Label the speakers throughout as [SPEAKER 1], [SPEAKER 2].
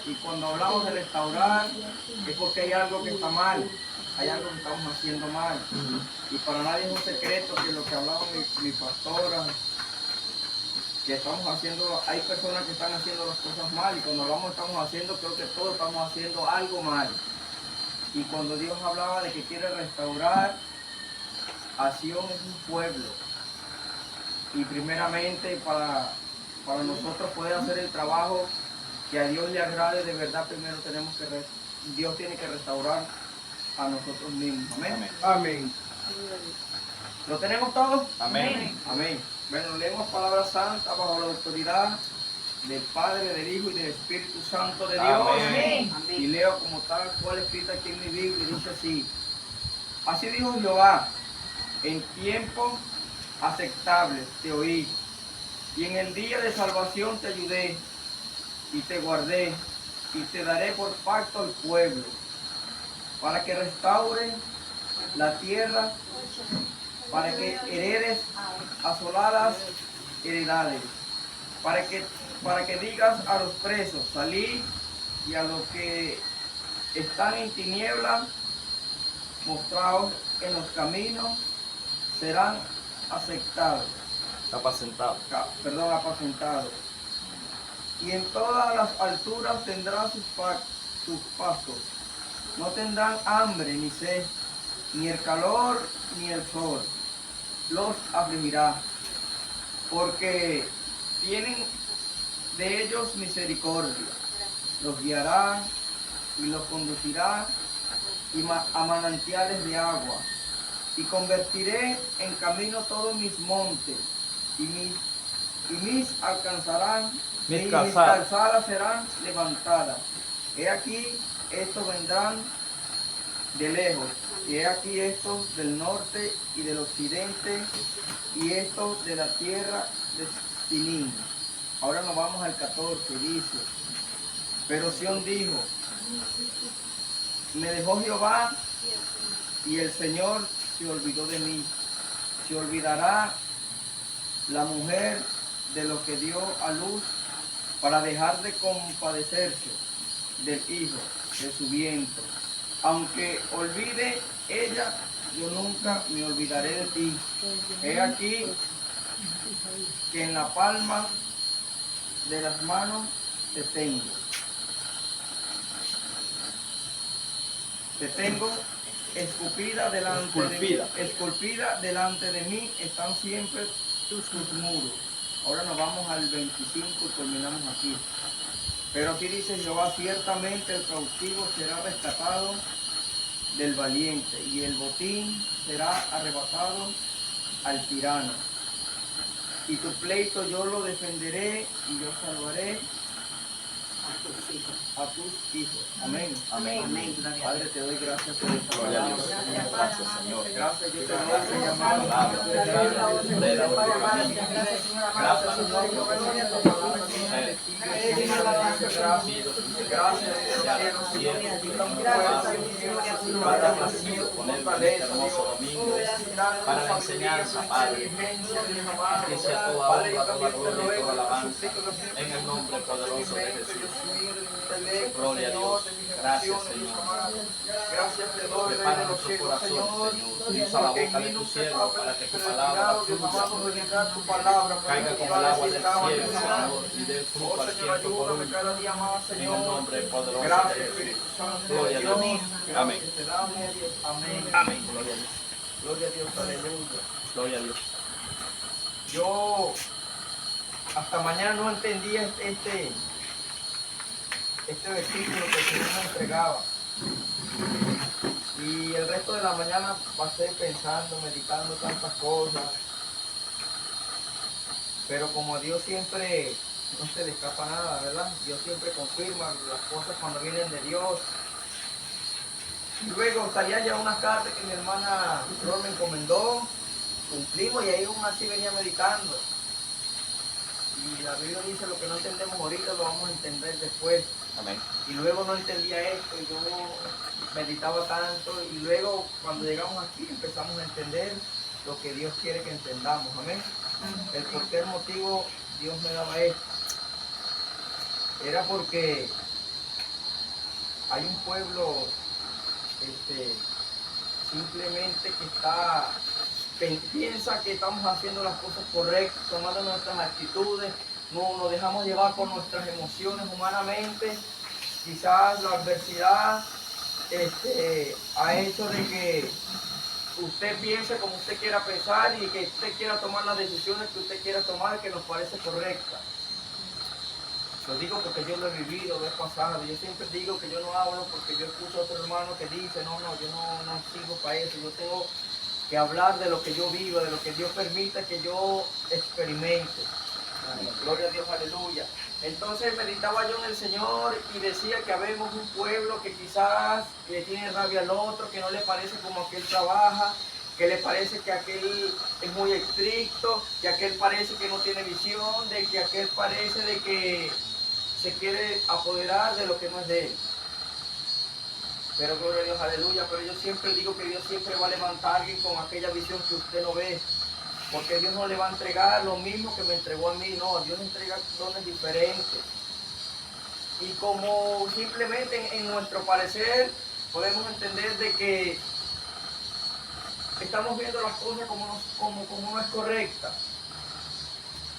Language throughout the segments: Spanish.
[SPEAKER 1] Y cuando hablamos de restaurar, es porque hay algo que está mal, hay algo que estamos haciendo mal. Y para nadie es un secreto que lo que hablaba mi pastora, que estamos haciendo, hay personas que están haciendo las cosas mal, y cuando hablamos estamos haciendo, creo que todos estamos haciendo algo mal. Y cuando Dios hablaba de que quiere restaurar, a Sion es un pueblo. Y primeramente para nosotros poder hacer el trabajo que a Dios le agrade de verdad, primero Dios tiene que restaurar a nosotros mismos. Amén.
[SPEAKER 2] Amén.
[SPEAKER 1] ¿Lo tenemos todos?
[SPEAKER 3] Amén.
[SPEAKER 1] Amén. Bueno, leemos palabra santa bajo la autoridad del Padre, del Hijo y del Espíritu Santo de Dios.
[SPEAKER 3] Amén.
[SPEAKER 1] Y leo como tal cual escrita aquí en mi Biblia, y dice así: así dijo Jehová, en tiempo aceptable te oí, y en el día de salvación te ayudé, y te guardé, y te daré por pacto al pueblo, para que restauren la tierra, para que heredes asoladas heredades, para que digas a los presos, salid, y a los que están en tinieblas, mostraos en los caminos, serán aceptados.
[SPEAKER 3] Apacentado.
[SPEAKER 1] Apacentados. Y en todas las alturas tendrán sus pastos. No tendrán hambre ni sed, ni el calor ni el sol los afligirá, porque tienen de ellos misericordia. Los guiará y los conducirá a manantiales de agua, y convertiré en camino todos mis montes, y mis alcanzarán, mis calzadas serán levantadas. He aquí, estos vendrán de lejos, y he aquí estos del norte y del occidente, y estos de la tierra de Sinim. Ahora nos vamos al 14, dice: pero Sión dijo, me dejó Jehová, y el Señor se olvidó de mí. Se olvidará la mujer de lo que dio a luz, para dejar de compadecerse del hijo de su vientre. Aunque olvide ella, yo nunca me olvidaré de ti. He aquí que en la palma de las manos te tengo. Te tengo esculpida delante de mí, están siempre tus muros. Ahora nos vamos al 25 y terminamos aquí. Pero aquí dice Jehová: ciertamente el cautivo será rescatado del valiente, y el botín será arrebatado al tirano. Y tu pleito yo lo defenderé, y yo salvaré a tus hijos. Amén.
[SPEAKER 3] Amén.
[SPEAKER 4] Amén.
[SPEAKER 1] Padre, te doy gracias por esta palabra.
[SPEAKER 3] Gracias, Señor.
[SPEAKER 1] Gracias, yo te doy por llamar. Gracias, Señor, por esta palabra llena de
[SPEAKER 3] Para la enseñanza, Padre, que sea toda honra, toda gloria y toda alabanza en el nombre poderoso de Jesús. Gloria a Dios. Gracias, Señor.
[SPEAKER 1] Gracias te doy, Rey de los cielos, Señor.
[SPEAKER 3] Usa la boca de tu siervo para que tu palabra fluya, caiga como el agua del cielo, Señor, y dé fruto al ciento por uno. En el nombre poderoso de Jesús. Gloria a Dios. Amén.
[SPEAKER 1] Amén.
[SPEAKER 3] Amén. Gloria a Dios.
[SPEAKER 1] Gloria a Dios, aleluya.
[SPEAKER 3] Gloria a Dios.
[SPEAKER 1] Yo hasta mañana no entendía este versículo que el Señor me entregaba. Y el resto de la mañana pasé pensando, meditando tantas cosas. Pero como a Dios siempre no se le escapa nada, ¿verdad? Dios siempre confirma las cosas cuando vienen de Dios. Y luego salía ya una carta que mi hermana Flor me encomendó, cumplimos, y ahí aún así venía meditando. Y la Biblia dice: lo que no entendemos ahorita lo vamos a entender después.
[SPEAKER 3] Amén.
[SPEAKER 1] Y luego no entendía esto, y yo meditaba tanto, y luego cuando llegamos aquí empezamos a entender lo que Dios quiere que entendamos. Amén. El por qué motivo Dios me daba esto era porque hay un pueblo simplemente que piensa que estamos haciendo las cosas correctas, tomando nuestras actitudes, no nos dejamos llevar por nuestras emociones humanamente. Quizás la adversidad ha hecho de que usted piense como usted quiera pensar y que usted quiera tomar las decisiones que usted quiera tomar, que nos parece correcta. Lo digo porque yo lo he vivido, lo he pasado. Yo siempre digo que yo no hablo porque yo escucho a otro hermano que dice, no, yo no sigo para eso. Yo tengo que hablar de lo que yo vivo, de lo que Dios permite que yo experimente. Gloria a Dios, aleluya. Entonces meditaba yo en el Señor y decía que habemos un pueblo que quizás le tiene rabia al otro, que no le parece como aquel trabaja, que le parece que aquel es muy estricto, que aquel parece que no tiene visión, de que aquel parece de que se quiere apoderar de lo que no es de él. Pero gloria a Dios, aleluya. Pero yo siempre digo que Dios siempre va a levantar a alguien con aquella visión que usted no ve. Porque Dios no le va a entregar lo mismo que me entregó a mí, no, Dios le entrega dones diferentes. Y como simplemente en nuestro parecer podemos entender de que estamos viendo las cosas como no es correcta.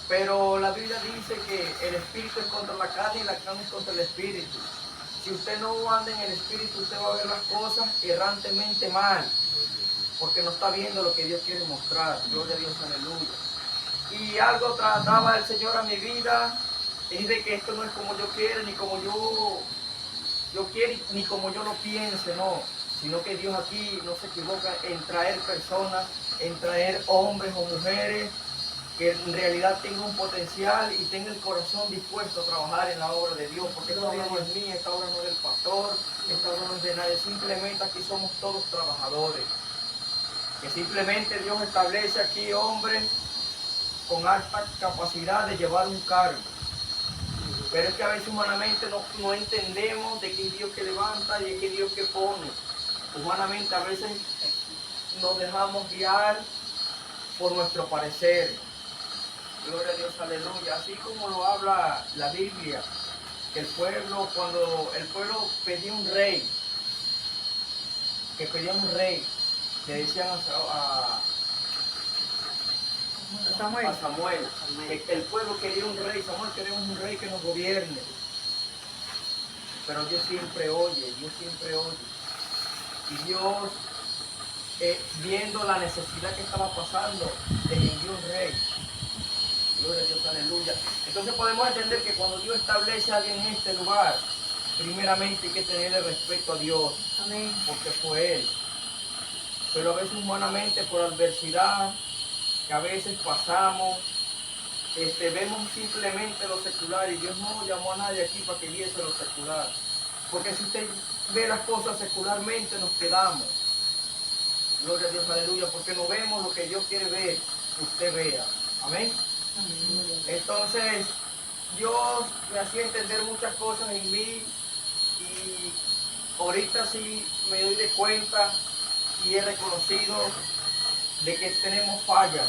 [SPEAKER 1] Pero la Biblia dice que el espíritu es contra la carne y la carne es contra el espíritu. Si usted no anda en el espíritu, usted va a ver las cosas errantemente mal. Porque no está viendo lo que Dios quiere mostrar. Gloria a Dios, aleluya. Y algo trataba el Señor a mi vida, es de que esto no es como yo quiero, ni como yo quiero, ni como yo lo piense, no. Sino que Dios aquí no se equivoca en traer personas, en traer hombres o mujeres que en realidad tengan un potencial y tengan el corazón dispuesto a trabajar en la obra de Dios. Porque esta obra no es mía, esta obra no es del pastor, esta obra no es de nadie. Simplemente aquí somos todos trabajadores. Que simplemente Dios establece aquí hombres con alta capacidad de llevar un cargo. Pero es que a veces humanamente no entendemos de qué Dios que levanta y de qué Dios que pone. Humanamente a veces nos dejamos guiar por nuestro parecer. Gloria a Dios, aleluya. Así como lo habla la Biblia, que el pueblo, cuando el pueblo pedía un rey, le decían a Samuel, que el pueblo quería un rey, Samuel quería un rey que nos gobierne. Pero Dios siempre oye. Y Dios, viendo la necesidad que estaba pasando, le envió un rey. Gloria a Dios, aleluya. Entonces podemos entender que cuando Dios establece a alguien en este lugar, primeramente hay que tenerle respeto a Dios. Amén. Porque fue Él. Pero a veces humanamente por adversidad, que a veces pasamos, vemos simplemente lo secular y Dios no llamó a nadie aquí para que viese lo secular. Porque si usted ve las cosas secularmente nos quedamos. Gloria a Dios, aleluya, porque no vemos lo que Dios quiere ver, que usted vea. Amén. Entonces, Dios me hacía entender muchas cosas en mí y ahorita sí me doy de cuenta y he reconocido de que tenemos fallas.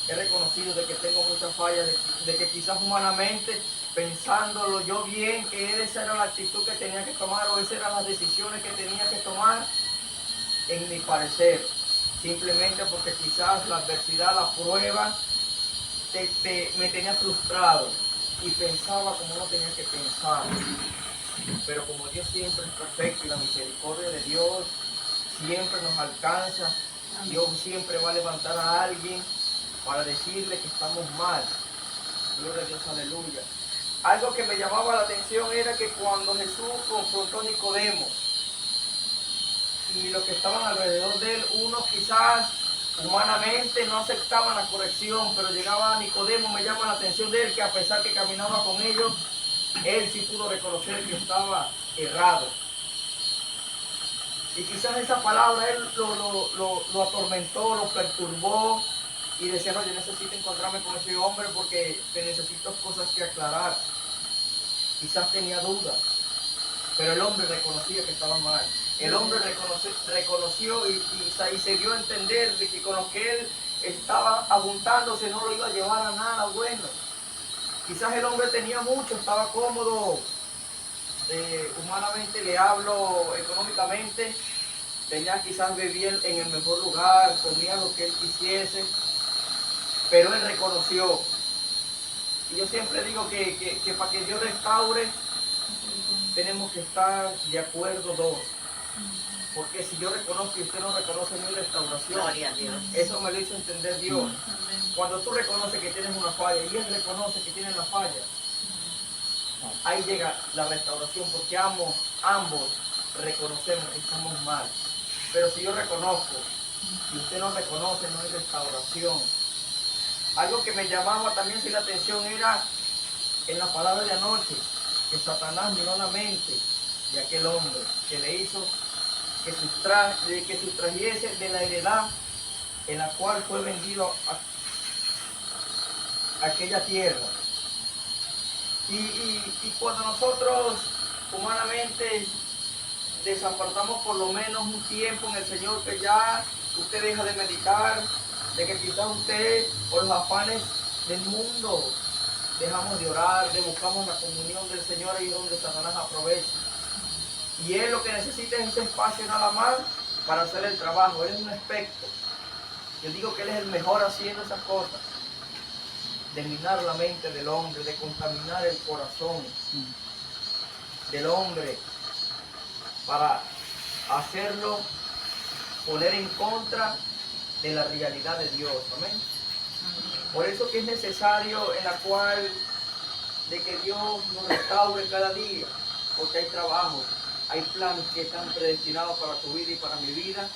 [SPEAKER 1] He reconocido de que tengo muchas fallas, de que quizás humanamente, pensándolo yo bien, que esa era la actitud que tenía que tomar o esas eran las decisiones que tenía que tomar en mi parecer. Simplemente porque quizás la adversidad, la prueba, me tenía frustrado y pensaba como no tenía que pensar. Pero como Dios siempre es perfecto y la misericordia de Dios siempre nos alcanza, Dios siempre va a levantar a alguien para decirle que estamos mal. Gloria a Dios, aleluya. Algo que me llamaba la atención era que cuando Jesús confrontó a Nicodemo y los que estaban alrededor de él, unos quizás humanamente no aceptaban la corrección, pero llegaba a Nicodemo, me llama la atención de él que a pesar que caminaba con ellos, él sí pudo reconocer que estaba errado. Y quizás esa palabra él lo atormentó, lo perturbó y decía, no, yo necesito encontrarme con ese hombre porque te necesito cosas que aclarar. Quizás tenía dudas, pero el hombre reconocía que estaba mal. El hombre reconoció y se dio a entender de que con lo que él estaba apuntándose no lo iba a llevar a nada bueno. Quizás el hombre tenía mucho, estaba cómodo humanamente le hablo, económicamente, tenía quizás vivir en el mejor lugar, comía lo que él quisiese, pero él reconoció. Y yo siempre digo que para que Dios restaure, tenemos que estar de acuerdo dos. Porque si yo reconozco y usted no reconoce mi restauración, eso me lo hizo entender Dios. Cuando tú reconoces que tienes una falla y él reconoce que tiene la falla, ahí llega la restauración, porque ambos reconocemos que estamos mal. Pero si yo reconozco y usted no reconoce, no hay restauración. Algo que me llamaba también la atención era en la palabra de anoche, que Satanás miró la mente de aquel hombre que le hizo que sustrajese de la heredad en la cual fue vendido a aquella tierra. Y cuando nosotros humanamente desapartamos por lo menos un tiempo en el Señor, que ya usted deja de meditar, de que quizás usted por los afanes del mundo dejamos de orar, de buscamos la comunión del Señor, ahí donde Satanás aprovecha. Y él lo que necesita es ese espacio nada más para hacer el trabajo. Él es un experto. Yo digo que él es el mejor haciendo esas cosas. De minar la mente del hombre, de contaminar el corazón del hombre, para hacerlo poner en contra de la realidad de Dios. Amén. Por eso que es necesario en la cual de que Dios nos restaure cada día, porque hay trabajo, hay planes que están predestinados para tu vida y para mi vida,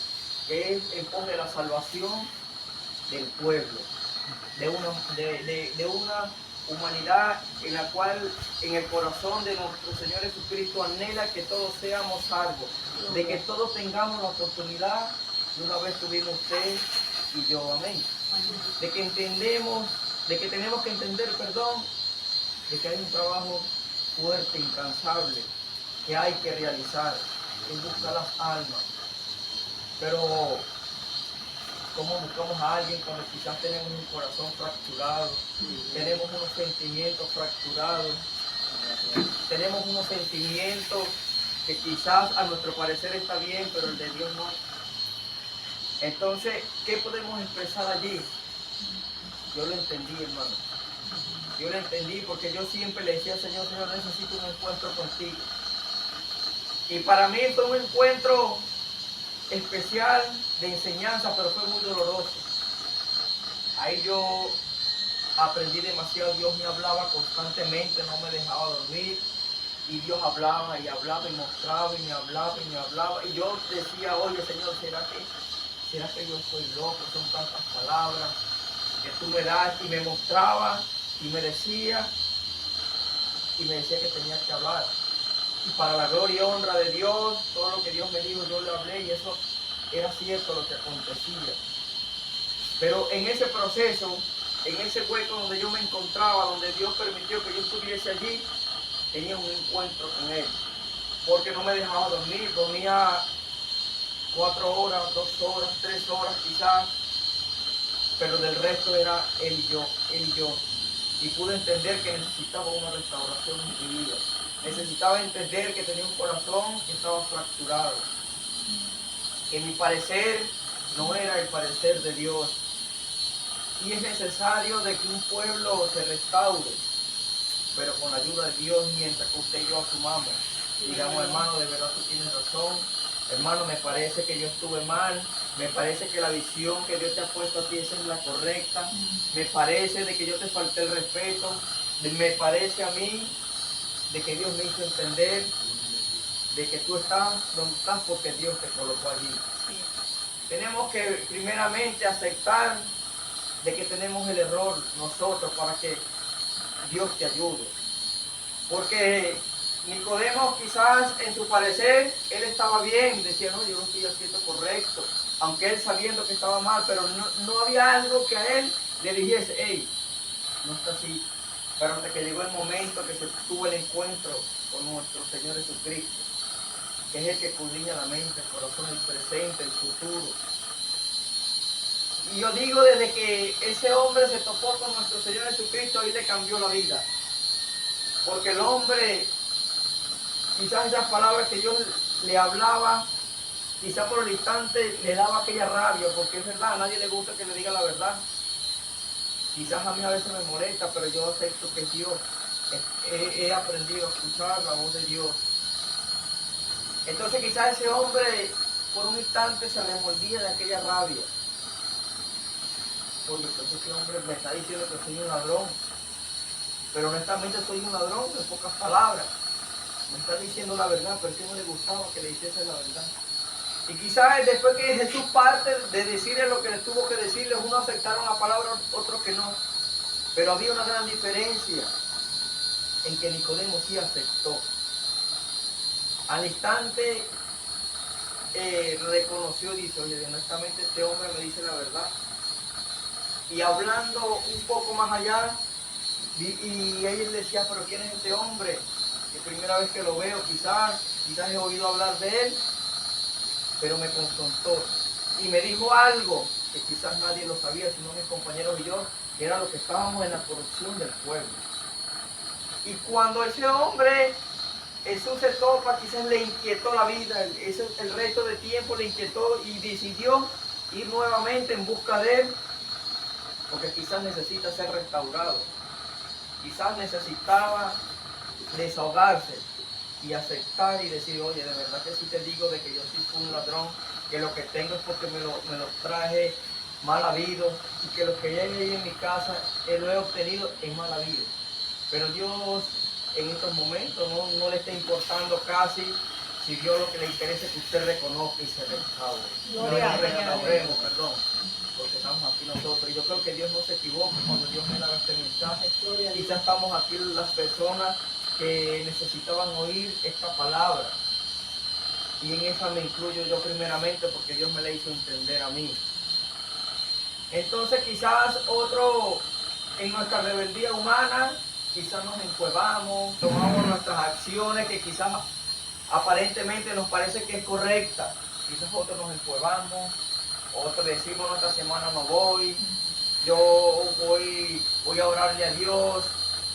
[SPEAKER 1] que es en pos de la salvación del pueblo, de una humanidad en la cual en el corazón de nuestro Señor Jesucristo anhela que todos seamos salvos, de que todos tengamos la oportunidad de una vez tuvimos usted y yo, amén, de que entendemos, de que tenemos que entender, de que hay un trabajo fuerte, incansable, que hay que realizar, en buscar las almas. Pero ¿cómo buscamos a alguien cuando quizás tenemos un corazón fracturado, tenemos unos sentimientos fracturados, tenemos unos sentimientos que quizás a nuestro parecer está bien, pero el de Dios no? Entonces, ¿qué podemos expresar allí? Yo lo entendí, hermano. Yo lo entendí porque yo siempre le decía al Señor, Señor, necesito un encuentro contigo. Y para mí fue un encuentro especial de enseñanza, pero fue muy doloroso. Ahí yo aprendí demasiado. Dios me hablaba constantemente, no me dejaba dormir. Y Dios hablaba y hablaba y mostraba y me hablaba y me hablaba. Y yo decía, oye Señor, ¿será que yo estoy loco? Son tantas palabras que tú me das. Y me mostraba y me decía que tenía que hablar. Y para la gloria y honra de Dios, todo lo que Dios me dijo, yo le hablé y eso era cierto lo que acontecía. Pero en ese proceso, en ese hueco donde yo me encontraba, donde Dios permitió que yo estuviese allí, tenía un encuentro con Él. Porque no me dejaba dormir, dormía 4 horas, 2 horas, 3 horas quizás, pero del resto era Él y yo. Y pude entender que necesitaba una restauración en mi vida. Necesitaba entender que tenía un corazón que estaba fracturado. Que mi parecer no era el parecer de Dios. Y es necesario de que un pueblo se restaure, pero con la ayuda de Dios, mientras que usted y yo asumamos. Digamos, hermano, de verdad tú tienes razón. Hermano, me parece que yo estuve mal. Me parece que la visión que Dios te ha puesto a ti esa es la correcta. Me parece de que yo te falté el respeto. Me parece a mí de que Dios me hizo entender de que tú estás donde estás porque Dios te colocó allí. Tenemos que primeramente aceptar de que tenemos el error nosotros para que Dios te ayude. Porque Nicodemo quizás en su parecer, él estaba bien, decía, no, yo lo estoy haciendo correcto, aunque él sabiendo que estaba mal, pero no había algo que a él le dijese, hey, no está así. Pero hasta que llegó el momento que se tuvo el encuentro con nuestro Señor Jesucristo, que es el que escudriña la mente, el corazón, el presente, el futuro. Y yo digo, desde que ese hombre se topó con nuestro Señor Jesucristo, ahí le cambió la vida. Porque el hombre quizás esas palabras que Dios le hablaba, quizás por el instante le daba aquella rabia, porque es verdad, a nadie le gusta que le diga la verdad. Quizás a mí a veces me molesta, pero yo acepto que es Dios. He aprendido a escuchar la voz de Dios. Entonces quizás ese hombre por un instante se remordía de aquella rabia. Oye, entonces ese hombre me está diciendo que soy un ladrón. Pero honestamente soy un ladrón, en pocas palabras. Me está diciendo la verdad, pero es que no le gustaba que le hiciese la verdad. Y quizás después que Jesús parte de decirle lo que le tuvo que decirle, unos aceptaron la palabra, otros que no. Pero había una gran diferencia en que Nicodemo sí aceptó. Al instante reconoció y dice, oye, honestamente este hombre me dice la verdad. Y hablando un poco más allá, y ella le decía, pero ¿quién es este hombre? Es primera vez que lo veo, quizás he oído hablar de él, pero me confrontó y me dijo algo que quizás nadie lo sabía, sino mis compañeros y yo, que era lo que estábamos en la corrupción del pueblo. Y cuando ese hombre, Jesús se topa, quizás le inquietó la vida, el resto de tiempo le inquietó y decidió ir nuevamente en busca de él, porque quizás necesita ser restaurado, quizás necesitaba desahogarse y aceptar y decir, oye, de verdad que sí te digo de que yo sí fui un ladrón, que lo que tengo es porque me lo traje mal habido y que lo que hay en mi casa lo he obtenido en mal habido. Pero Dios en estos momentos no le está importando casi si Dios lo que le interesa es que usted reconozca y se restaure. No restauremos, perdón, porque estamos aquí nosotros. Y yo creo que Dios no se equivoca cuando Dios me da este mensaje. Quizás estamos aquí las personas que necesitaban oír esta palabra. Y en esa me incluyo yo primeramente porque Dios me la hizo entender a mí. Entonces quizás otro, en nuestra rebeldía humana, quizás nos encuevamos, tomamos nuestras acciones que quizás aparentemente nos parece que es correcta. Quizás otros nos encuevamos, otros decimos, esta semana no voy, yo voy a orarle a Dios,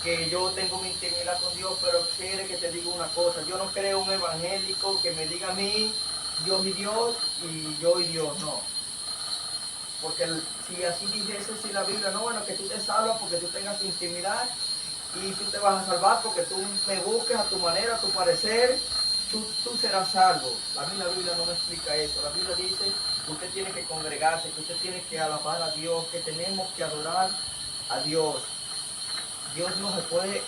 [SPEAKER 1] que yo tengo mi intimidad con Dios, pero quiere que te diga una cosa, yo no creo un evangélico que me diga a mí, Dios y Dios, y yo y Dios, no. Porque si así dijese si la Biblia, no, bueno, que tú te salvas porque tú tengas tu intimidad y tú te vas a salvar porque tú me busques a tu manera, a tu parecer, tú serás salvo. A mí la Biblia no me explica eso. La Biblia dice que usted tiene que congregarse, que usted tiene que alabar a Dios, que tenemos que adorar a Dios. Dios no se puede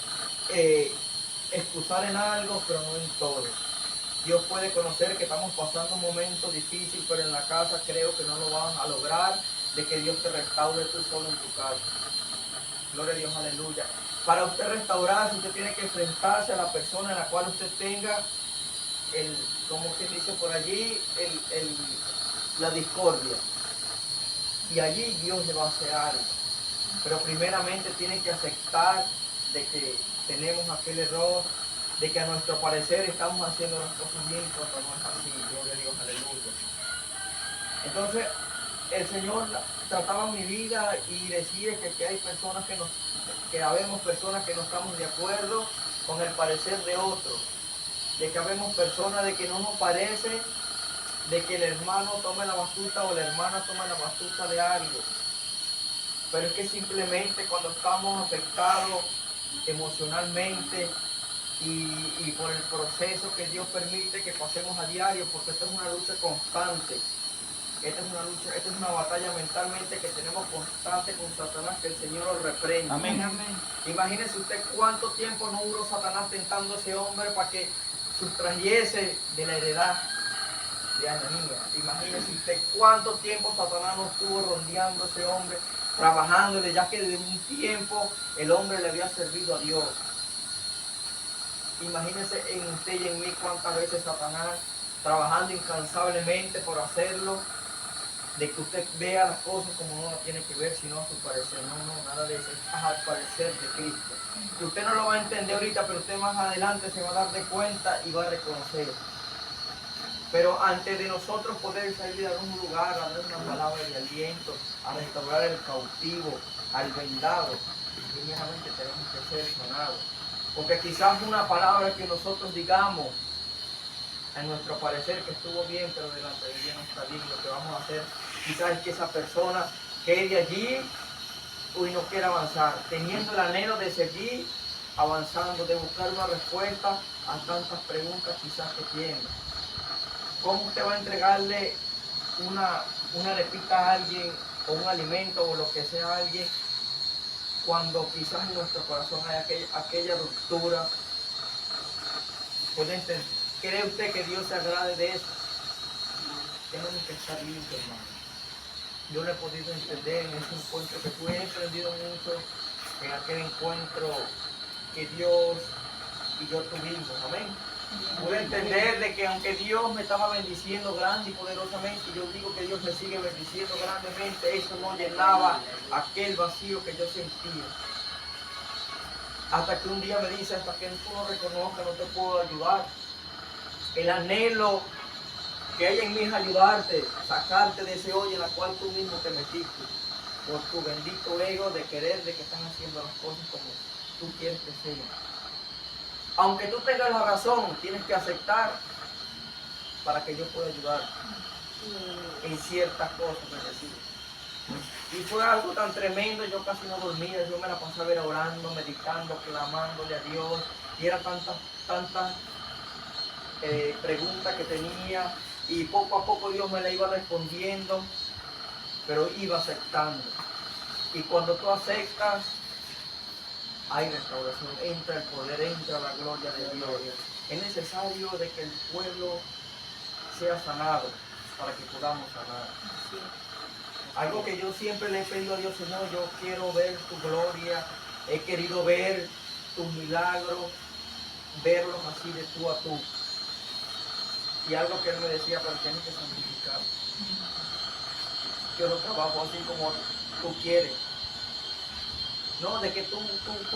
[SPEAKER 1] excusar en algo, pero no en todo. Dios puede conocer que estamos pasando un momento difícil, pero en la casa creo que no lo vamos a lograr, de que Dios te restaure tú solo en tu casa. Gloria a Dios, aleluya. Para usted restaurarse, usted tiene que enfrentarse a la persona en la cual usted tenga, como se dice por allí, la discordia. Y allí Dios le va a hacer algo. Pero primeramente tiene que aceptar de que tenemos aquel error, de que a nuestro parecer estamos haciendo las cosas bien cuando no es así. Gloria a Dios, aleluya. Entonces, el Señor trataba mi vida y decía que hay personas que habemos personas que no estamos de acuerdo con el parecer de otros, de que habemos personas de que no nos parece de que el hermano tome la batuta o la hermana tome la batuta de algo. Pero es que simplemente cuando estamos afectados emocionalmente y por el proceso que Dios permite que pasemos a diario, porque esta es una lucha constante. Esta es una batalla mentalmente que tenemos constante con Satanás, que el Señor lo reprende.
[SPEAKER 3] Amén.
[SPEAKER 1] Imagínese usted cuánto tiempo no duró Satanás tentando a ese hombre para que sustrayese de la heredad de Ananías. Imagínese usted cuánto tiempo Satanás no estuvo rondeando a ese hombre, trabajándole, ya que desde un tiempo el hombre le había servido a Dios. Imagínese en usted y en mí cuántas veces Satanás trabajando incansablemente por hacerlo, de que usted vea las cosas como no las tiene que ver, sino a su parecer. No, nada de eso, es al parecer de Cristo. Y usted no lo va a entender ahorita, pero usted más adelante se va a dar de cuenta y va a reconocer. Pero antes de nosotros poder salir a un lugar, a dar una palabra de aliento, a restaurar el cautivo, al vendado, primeramente tenemos que ser sanados. Porque quizás una palabra que nosotros digamos a nuestro parecer que estuvo bien, pero delante de Dios no está bien. Lo que vamos a hacer quizás es que esa persona quede allí y no quiera avanzar, teniendo el anhelo de seguir avanzando, de buscar una respuesta a tantas preguntas quizás que tiene. ¿Cómo usted va a entregarle una arepita a alguien, o un alimento, o lo que sea a alguien, cuando quizás en nuestro corazón hay aquella ruptura? ¿Cree usted que Dios se agrade de eso? Tenemos que estar limpios, hermano. Yo lo he podido entender en ese encuentro que tuve, he aprendido mucho en aquel encuentro que Dios y yo tuvimos, amén. Pude entender de que aunque Dios me estaba bendiciendo grande y poderosamente, yo digo que Dios me sigue bendiciendo grandemente, eso no llenaba aquel vacío que yo sentía. Hasta que un día me dice, hasta que tú no reconozcas, no te puedo ayudar. El anhelo que hay en mí es ayudarte, sacarte de ese hoyo en la cual tú mismo te metiste, por tu bendito ego de querer de que están haciendo las cosas como tú quieres que sean. Aunque tú tengas la razón, tienes que aceptar para que yo pueda ayudar en ciertas cosas que necesito. Y fue algo tan tremendo, yo casi no dormía, yo me la pasaba orando, meditando, clamándole a Dios, y eran tantas preguntas que tenía, y poco a poco Dios me la iba respondiendo, pero iba aceptando. Y cuando tú aceptas, hay restauración, entra el poder, entra la gloria de Dios. Es necesario de que el pueblo sea sanado para que podamos sanar. Algo que yo siempre le he pedido a Dios, Señor, yo quiero ver tu gloria, he querido ver tus milagros, verlos así de tú a tú. Y algo que él me decía, pero tienes que santificar. Yo no trabajo así como tú quieres. No, de que tú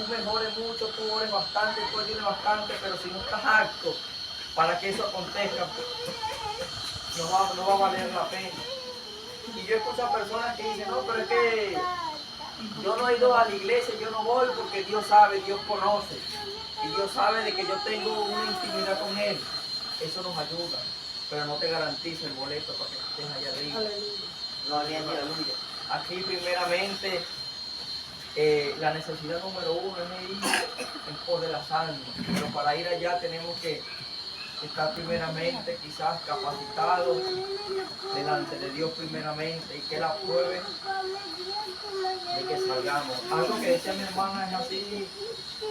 [SPEAKER 1] mejores mucho, tú ores bastante, tú ayudes bastante, pero si no estás apto para que eso acontezca, no va a valer la pena. Y yo escucho a personas que dicen, no, pero es que yo no he ido a la iglesia, yo no voy porque Dios sabe, Dios conoce. Y Dios sabe de que yo tengo una intimidad con Él. Eso nos ayuda, pero no te garantiza el boleto para que estés allá arriba. No, aleluya. Aquí primeramente, la necesidad número uno es ir en pos de las almas, pero para ir allá tenemos que estar primeramente quizás capacitados delante de Dios primeramente, y que Él apruebe de que salgamos. Algo que decía mi hermana es así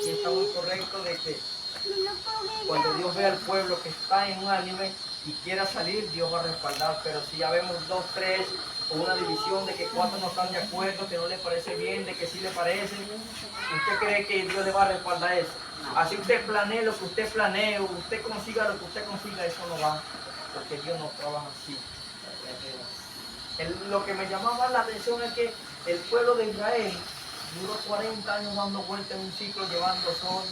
[SPEAKER 1] y está muy correcto, de que cuando Dios ve al pueblo que está en un anime y quiera salir, Dios va a respaldar, pero si ya vemos 2, 3 o una división de que 4 no están de acuerdo, que no les parece bien, de que sí le parece, ¿usted cree que Dios le va a respaldar eso? Así usted planee lo que usted planee, o usted consiga lo que usted consiga, eso no va, porque Dios no trabaja así. Lo que me llamaba la atención es que el pueblo de Israel duró 40 años dando vueltas en un ciclo, llevando sol,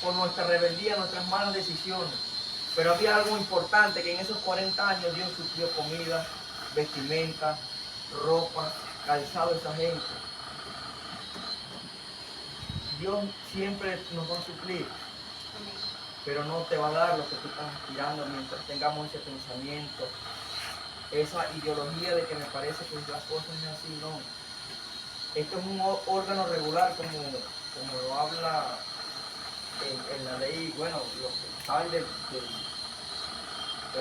[SPEAKER 1] por nuestra rebeldía, nuestras malas decisiones. Pero había algo importante, que en esos 40 años Dios suplió comida, vestimenta, ropa, calzado a esa gente. Dios siempre nos va a suplir, pero no te va a dar lo que tú estás aspirando mientras tengamos ese pensamiento, esa ideología de que me parece que las cosas no es así, no. Esto es un órgano regular, como lo habla en la ley, bueno, lo que saben de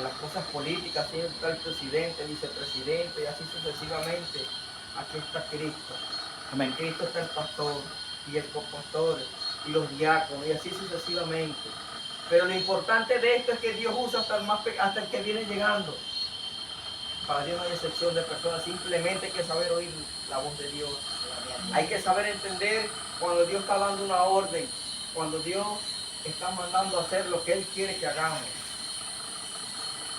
[SPEAKER 1] las cosas políticas, siempre está el presidente, vicepresidente, y así sucesivamente. Aquí está Cristo. En Cristo está el pastor y el copastor y los diáconos, y así sucesivamente. Pero lo importante de esto es que Dios usa hasta el que viene llegando. Para Dios no hay excepción de personas, simplemente hay que saber oír la voz de Dios. Hay que saber entender cuando Dios está dando una orden, cuando Dios está mandando a hacer lo que Él quiere que hagamos.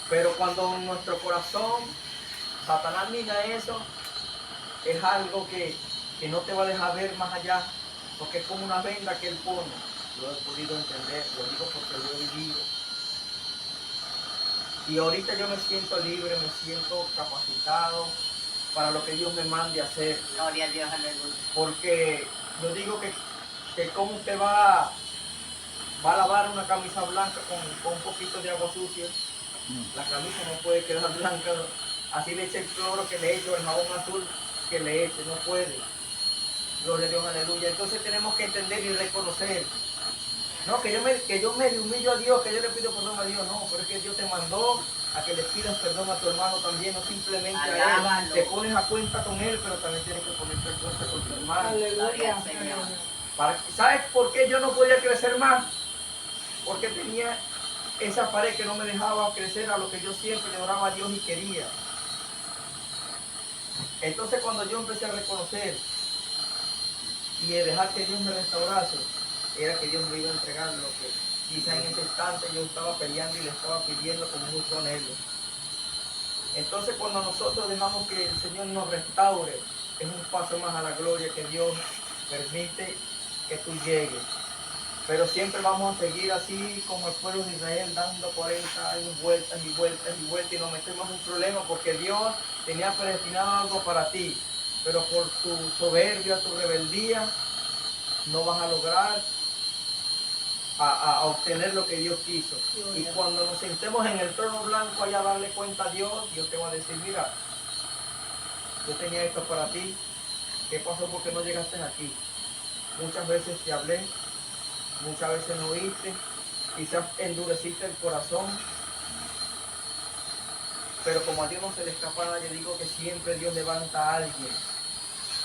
[SPEAKER 1] Pero cuando en nuestro corazón Satanás mira eso, es algo que no te va a dejar ver más allá, porque es como una venda que Él pone. Lo he podido entender, lo digo porque lo he vivido. Y ahorita yo me siento libre, me siento capacitado para lo que Dios me mande a hacer.
[SPEAKER 2] Gloria a Dios, aleluya.
[SPEAKER 1] Porque yo digo que cómo usted va va a lavar una camisa blanca con un poquito de agua sucia, la camisa no puede quedar blanca, así le eche el cloro que le eche, o el jabón azul que le eche, no puede. Gloria a Dios, aleluya. Entonces tenemos que entender y reconocer. No, que yo me humillo a Dios, que yo le pido perdón a Dios, no, pero es que Dios te mandó a que le pidas perdón a tu hermano también, no simplemente a él. Te pones a cuenta con él, pero también tienes que ponerte a cuenta con tu hermano.
[SPEAKER 2] Aleluya.
[SPEAKER 1] ¿Sabes por qué yo no podía crecer más? Porque tenía esa pared que no me dejaba crecer a lo que yo siempre le oraba a Dios y quería. Entonces cuando yo empecé a reconocer y a dejar que Dios me restaurase, era que Dios me iba a entregar lo que quizá en ese instante yo estaba peleando y le estaba pidiendo con mucho anhelo. Entonces cuando nosotros dejamos que el Señor nos restaure, es un paso más a la gloria que Dios permite que tú llegues. Pero siempre vamos a seguir así como el pueblo de Israel, dando 40 años vueltas y vueltas y vueltas, y nos metemos en un problema porque Dios tenía predestinado algo para ti, pero por tu soberbia, tu rebeldía, no vas a lograr a obtener lo que Dios quiso. Y cuando nos sentemos en el trono blanco allá a darle cuenta a Dios, Dios te va a decir, mira, yo tenía esto para ti, ¿qué pasó porque no llegaste aquí? Muchas veces te hablé, muchas veces no oíste, quizás endureciste el corazón, pero como a Dios no se le escapa nada, yo digo que siempre Dios levanta a alguien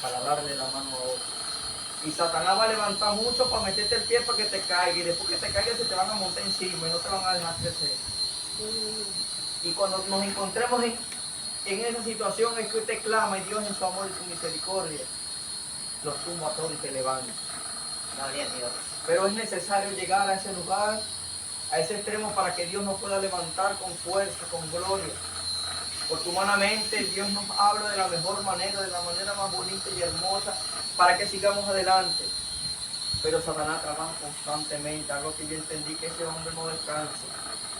[SPEAKER 1] para darle la mano a otro. Y Satanás va a levantar mucho para meterte el pie para que te caiga, y después que te caiga se te van a montar encima y no te van a dejar crecer. Y cuando nos encontremos en esa situación es que usted clama y Dios en su amor y su misericordia los tumba a todos y te levanta.
[SPEAKER 2] Gloria a Dios.
[SPEAKER 1] Pero es necesario llegar a ese lugar, a ese extremo, para que Dios nos pueda levantar con fuerza, con gloria. Porque humanamente Dios nos habla de la mejor manera, de la manera más bonita y hermosa, para que sigamos adelante. Pero Satanás trabaja constantemente, algo que yo entendí, que ese hombre no descansa.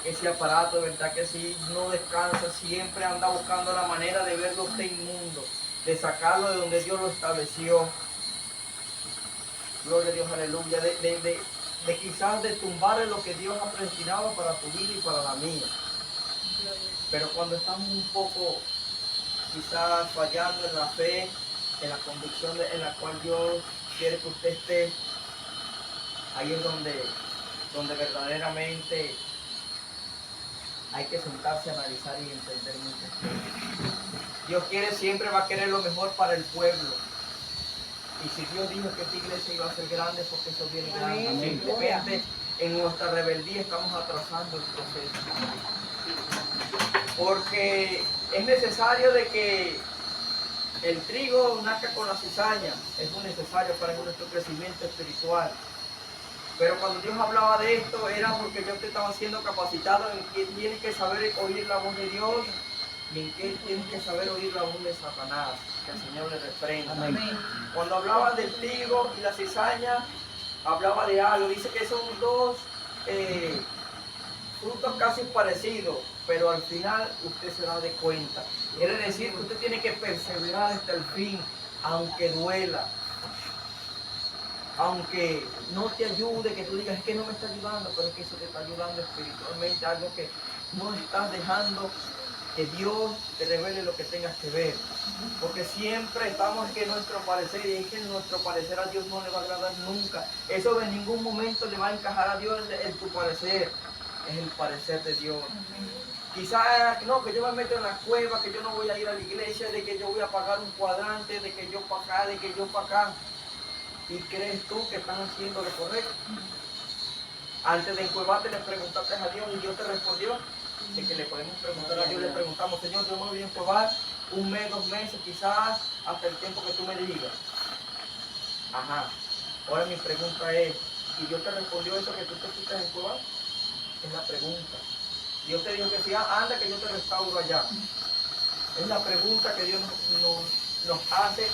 [SPEAKER 1] Ese aparato, de verdad que sí, no descansa, siempre anda buscando la manera de verlo usted inmundo, de sacarlo de donde Dios lo estableció. Gloria a Dios, aleluya, de quizás de tumbarle lo que Dios ha predestinado para tu vida y para la mía. Pero cuando estamos un poco quizás fallando en la fe, en la convicción en la cual Dios quiere que usted esté, ahí es donde verdaderamente hay que sentarse a analizar y entender muchas cosas. Dios siempre va a querer lo mejor para el pueblo. Y si Dios dijo que esta iglesia iba a ser grande, porque eso viene grande. Simplemente en nuestra rebeldía estamos atrasando el proceso. Porque es necesario de que el trigo nazca con la cizaña. Es muy necesario para nuestro crecimiento espiritual. Pero cuando Dios hablaba de esto, era porque yo te estaba siendo capacitado en que tienes que saber oír la voz de Dios y en que tienes que saber oír la voz de Satanás. Que el Señor le reprenda.
[SPEAKER 2] Amén.
[SPEAKER 1] Cuando hablaba del trigo y la cizaña, hablaba de algo. Dice que son dos frutos casi parecidos, pero al final usted se da de cuenta. Quiere decir que usted tiene que perseverar hasta el fin, aunque duela, aunque no te ayude, que tú digas, es que no me está ayudando, pero es que eso te está ayudando espiritualmente, algo que no estás dejando que Dios te revele lo que tengas que ver. Porque siempre estamos en que nuestro parecer, y es que nuestro parecer a Dios no le va a agradar nunca. Eso en ningún momento le va a encajar a Dios en tu parecer. Es el parecer de Dios. Quizás, no, que yo me meto en la cueva, que yo no voy a ir a la iglesia, de que yo voy a pagar un cuadrante, de que yo para acá, de que yo para acá. ¿Y crees tú que están haciendo lo correcto? Antes de encuevarte le preguntaste a Dios y Dios te respondió. De que le podemos preguntar a Dios, le preguntamos, Señor, yo me voy a encuevar 1 mes, 2 meses, quizás hasta el tiempo que tú me digas. Ajá. Ahora mi pregunta es, ¿y Dios te respondió eso que tú te fuiste a encuevar? Es la pregunta. Dios te dijo que sí, anda que yo te restauro allá. Es la pregunta que Dios nos hace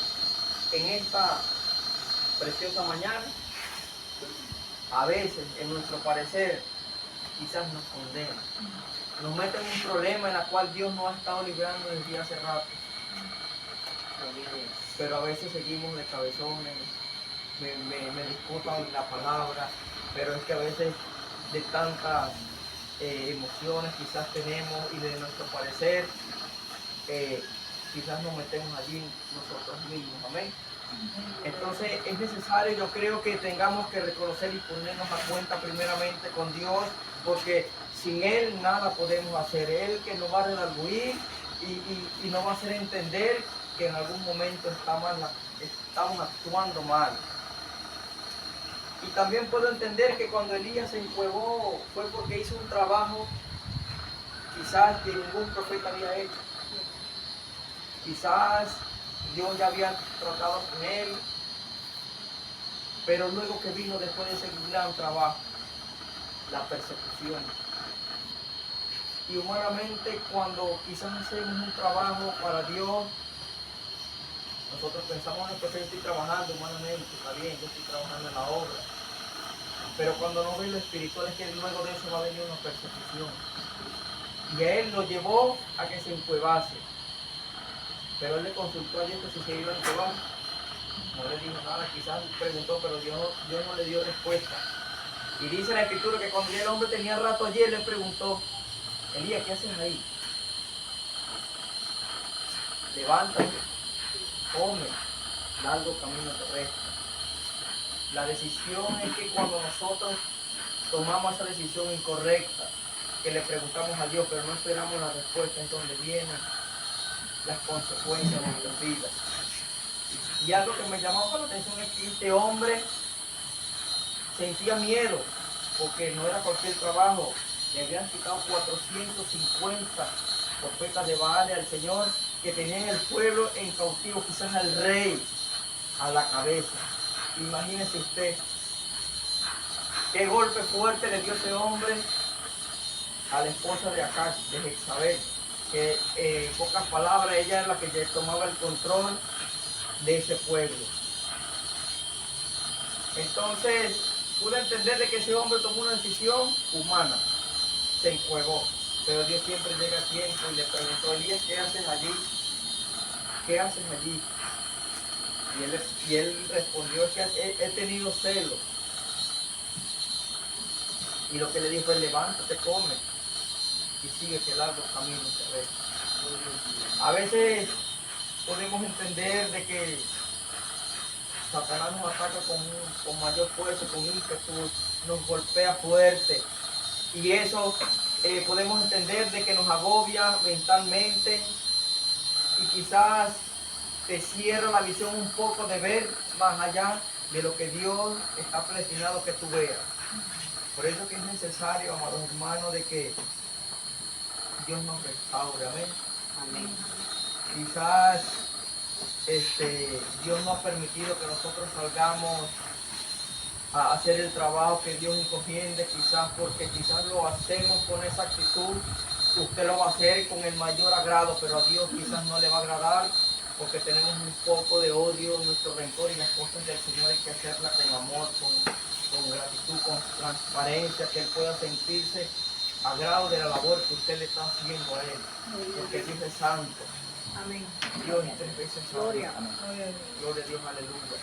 [SPEAKER 1] en esta preciosa mañana. A veces, en nuestro parecer, quizás nos condena. Nos mete en un problema en el cual Dios nos ha estado librando desde hace rato. Pero a veces seguimos de cabezones, me discutan la palabra, pero es que a veces de tantas emociones quizás tenemos y de nuestro parecer, quizás nos metemos allí nosotros mismos, amén. Entonces es necesario, yo creo que tengamos que reconocer y ponernos a cuenta primeramente con Dios, porque sin Él nada podemos hacer. Él que nos va a redarguir y nos va a hacer entender que en algún momento estamos actuando mal. Y también puedo entender que cuando Elías se encuevó fue porque hizo un trabajo quizás que ningún profeta había hecho. Quizás Dios ya había tratado con él, pero luego que vino después de ese gran trabajo, la persecución. Y humanamente cuando quizás hacemos un trabajo para Dios, nosotros pensamos en que yo estoy trabajando humanamente, está bien, yo estoy trabajando en la obra. Pero cuando no ve lo espiritual es que luego de eso va a venir una persecución. Y a él lo llevó a que se encuevase. Pero él le consultó a Dios que si se iba a encuevar. No le dijo nada, quizás preguntó, pero Dios no le dio respuesta. Y dice la escritura que cuando ya el hombre tenía rato allí, él le preguntó, Elías, ¿qué haces ahí? Levántate, come, largo camino terrestre. La decisión es que cuando nosotros tomamos esa decisión incorrecta, que le preguntamos a Dios, pero no esperamos la respuesta, es donde vienen las consecuencias de nuestras vidas. Y algo que me llamó la atención es que este hombre sentía miedo, porque no era cualquier trabajo. Le habían quitado 450 profetas de Baal al Señor, que tenían el pueblo en cautivo, quizás al rey a la cabeza. Imagínese usted qué golpe fuerte le dio ese hombre a la esposa de Acaz, de Jezabel, que en pocas palabras ella era la que ya tomaba el control de ese pueblo. Entonces pude entender de que ese hombre tomó una decisión humana, se encuevó, pero Dios siempre llega a tiempo y le preguntó a Elías, ¿qué haces allí? ¿Qué haces allí? Y él respondió, es que he tenido celos. Y lo que le dijo es, levántate, come y sigue que largo camino terrestre. A veces podemos entender de que Satanás nos ataca con mayor fuerza, con ímpetu, nos golpea fuerte. Y eso podemos entender de que nos agobia mentalmente y quizás te cierra la visión un poco de ver más allá de lo que Dios está predestinado que tú veas. Por eso que es necesario, amados hermanos, de que Dios nos restaure, amén.
[SPEAKER 2] Amén.
[SPEAKER 1] Quizás Dios no ha permitido que nosotros salgamos a hacer el trabajo que Dios encomiende, quizás porque quizás lo hacemos con esa actitud. Usted lo va a hacer con el mayor agrado, pero a Dios quizás no le va a agradar porque tenemos un poco de odio, nuestro rencor, y las cosas del Señor hay que hacerlas con amor, con gratitud, con transparencia, que Él pueda sentirse agrado de la labor que usted le está haciendo a Él, porque Dios es santo.
[SPEAKER 2] Amén.
[SPEAKER 1] Dios es 3 veces santo.
[SPEAKER 2] Gloria.
[SPEAKER 1] Gloria a Dios, aleluya.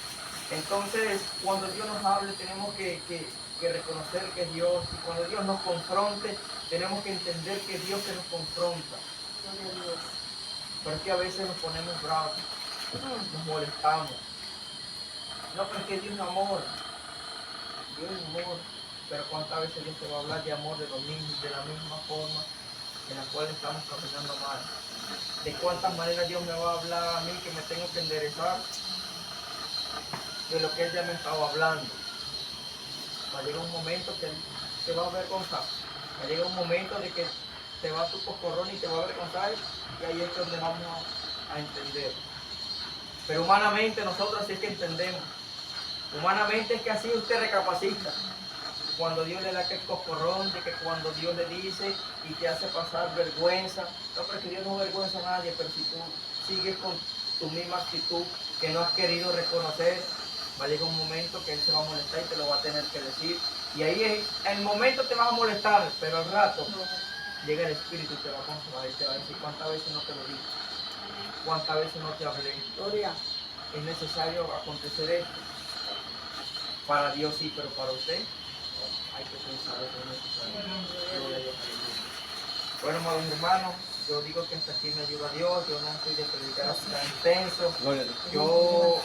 [SPEAKER 1] Entonces, cuando Dios nos hable, tenemos que reconocer que es Dios, y cuando Dios nos confronte, tenemos que entender que es Dios que nos confronta.
[SPEAKER 2] Gloria a Dios.
[SPEAKER 1] Porque a veces nos ponemos bravos, nos molestamos. No, porque Dios es amor. Dios es amor. Pero cuántas veces Dios te va a hablar de amor de los niños, de la misma forma en la cual estamos caminando mal. De cuántas maneras Dios me va a hablar a mí que me tengo que enderezar de lo que Él ya me estaba hablando. Va a llegar un momento que Él te va a avergonzar. Va a llegar un momento de que te va a tu cocorrón y te va a avergonzar, y ahí es donde vamos a entender. Pero humanamente nosotros así es que entendemos. Humanamente es que así usted recapacita. Cuando Dios le da aquel cocorrón, de que cuando Dios le dice y te hace pasar vergüenza. No, porque Dios no avergüenza a nadie, pero si tú sigues con tu misma actitud que no has querido reconocer, va a llegar un momento que Él se va a molestar y te lo va a tener que decir. Y ahí en el momento te vas a molestar, pero al rato llega el Espíritu y te va a consolar y te va a decir cuántas veces no te lo dije, cuántas veces no te hablé.
[SPEAKER 2] Gloria.
[SPEAKER 1] Es necesario acontecer esto. Para Dios sí, pero para usted
[SPEAKER 3] hay que pensar eso es necesario. Gloria a Dios, aleluya. Bueno, amados hermanos, yo digo que hasta aquí me ayuda Dios, yo no estoy de predicar así tan intenso.
[SPEAKER 4] Gloria a Dios.
[SPEAKER 3] Yo